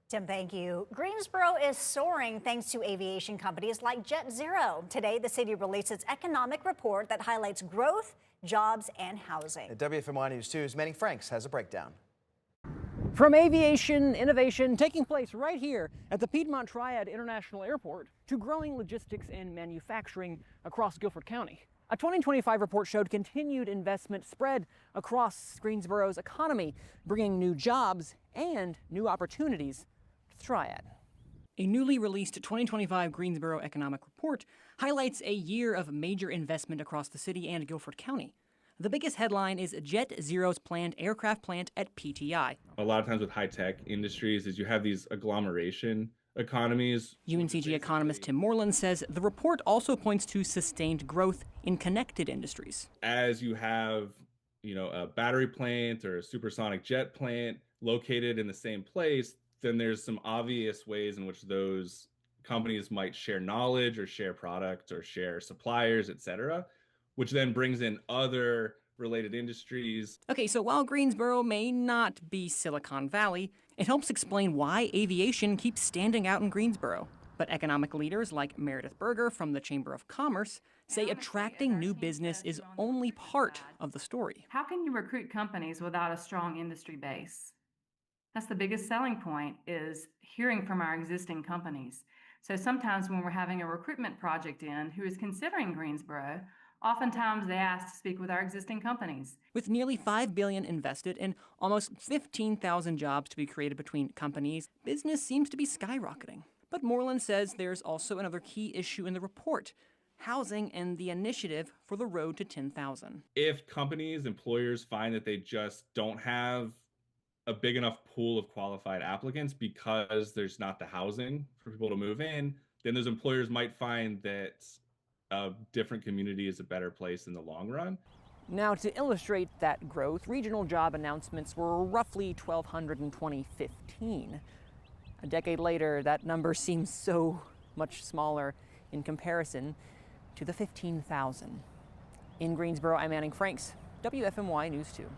Tim, thank you. Greensboro is soaring thanks to aviation companies like JetZero. Today, the city released its economic report that highlights growth, jobs, and housing. WFMY News 2's Manning Franks has a breakdown. From aviation innovation taking place right here at the Piedmont Triad International Airport to growing logistics and manufacturing across Guilford County. A 2025 report showed continued investment spread across Greensboro's economy, bringing new jobs and new opportunities to the Triad. A newly released 2025 Greensboro economic report highlights a year of major investment across the city and Guilford County. The biggest headline is JetZero's planned aircraft plant at PTI. A lot of times with high-tech industries is you have these agglomeration economies. UNCG economist Tim Moreland says the report also points to sustained growth in connected industries. As you have, a battery plant or a supersonic jet plant located in the same place, then there's some obvious ways in which those companies might share knowledge or share product or share suppliers, etc., which then brings in other related industries. Okay, so while Greensboro may not be Silicon Valley, it helps explain why aviation keeps standing out in Greensboro. But economic leaders like Meredith Berger from the Chamber of Commerce say attracting new business is only part of the story. How can you recruit companies without a strong industry base? That's the biggest selling point, is hearing from our existing companies. So sometimes when we're having a recruitment project who is considering Greensboro, oftentimes they ask to speak with our existing companies. With nearly $5 billion invested and almost 15,000 jobs to be created between companies, business seems to be skyrocketing. But Moreland says there's also another key issue in the report: housing and the initiative for the road to 10,000. If companies, employers find that they just don't have a big enough pool of qualified applicants because there's not the housing for people to move in, then those employers might find that a different community is a better place in the long run. Now, to illustrate that growth, regional job announcements were roughly 1,200 in 2015. A decade later, that number seems so much smaller in comparison to the 15,000. In Greensboro, I'm Manning Franks, WFMY News 2.